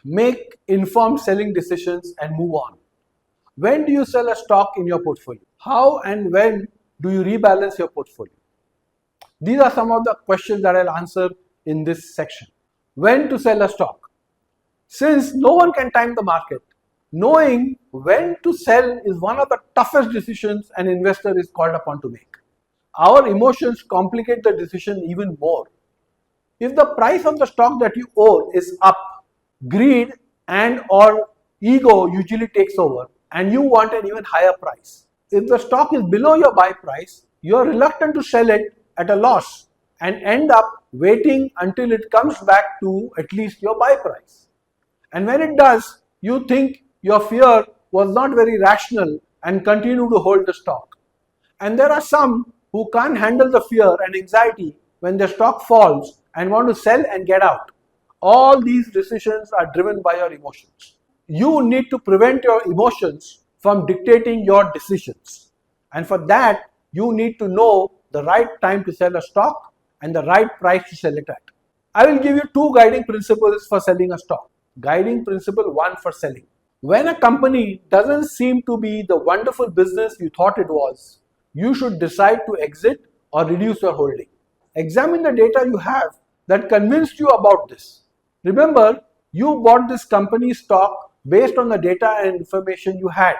Make informed selling decisions and move on. When do you sell a stock in your portfolio? How and when do you rebalance your portfolio? These are some of the questions that I'll answer in this section. When to sell a stock? Since no one can time the market, knowing when to sell is one of the toughest decisions an investor is called upon to make. Our emotions complicate the decision even more. If the price of the stock that you own is up, greed and or ego usually takes over and you want an even higher price. If the stock is below your buy price, you are reluctant to sell it at a loss and end up waiting until it comes back to at least your buy price. And when it does, you think your fear was not very rational and continue to hold the stock. And there are some who can't handle the fear and anxiety when their stock falls and want to sell and get out. All these decisions are driven by your emotions. You need to prevent your emotions from dictating your decisions. And for that, you need to know the right time to sell a stock and the right price to sell it at. I will give you two guiding principles for selling a stock. Guiding principle 1 for selling. When a company doesn't seem to be the wonderful business you thought it was, you should decide to exit or reduce your holding. Examine the data you have that convinced you about this. Remember, you bought this company's stock based on the data and information you had.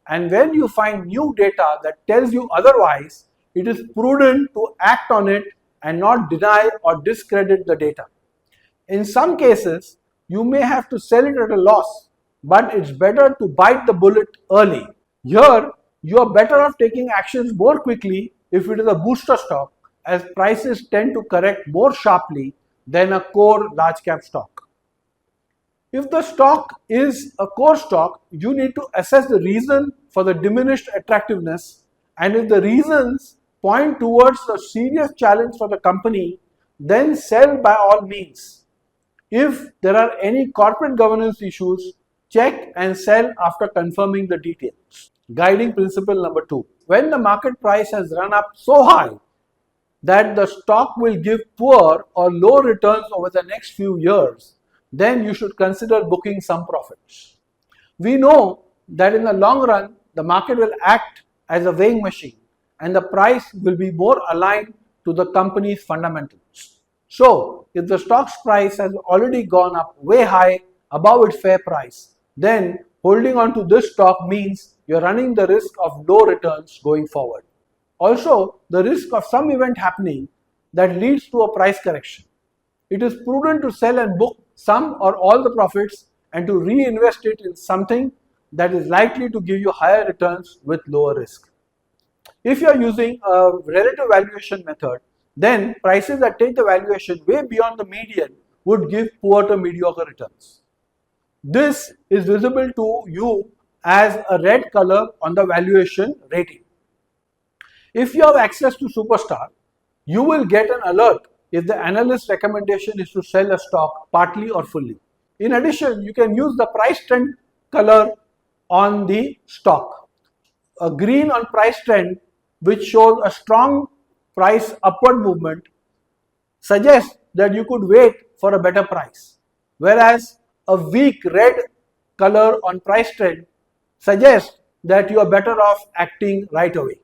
And when you find new data that tells you otherwise, it is prudent to act on it and not deny or discredit the data. In some cases, you may have to sell it at a loss, but it's better to bite the bullet early. Here, you are better off taking actions more quickly if it is a booster stock, as prices tend to correct more sharply than a core large cap stock. If the stock is a core stock, you need to assess the reason for the diminished attractiveness, and if the reasons point towards a serious challenge for the company, then sell by all means. If there are any corporate governance issues, check and sell after confirming the details. Guiding principle number 2. When the market price has run up so high that the stock will give poor or low returns over the next few years, then you should consider booking some profits. We know that in the long run, the market will act as a weighing machine and the price will be more aligned to the company's fundamentals. So, if the stock's price has already gone up way high above its fair price, then holding on to this stock means you're running the risk of low returns going forward. Also, the risk of some event happening that leads to a price correction. It is prudent to sell and book some or all the profits and to reinvest it in something that is likely to give you higher returns with lower risk. If you are using a relative valuation method, then prices that take the valuation way beyond the median would give poor to mediocre returns. This is visible to you as a red color on the valuation rating. If you have access to Superstar, you will get an alert if the analyst's recommendation is to sell a stock partly or fully. In addition, you can use the price trend color on the stock. A green on price trend, which shows a strong price upward movement, suggests that you could wait for a better price, whereas a weak red color on price trend suggests that you are better off acting right away.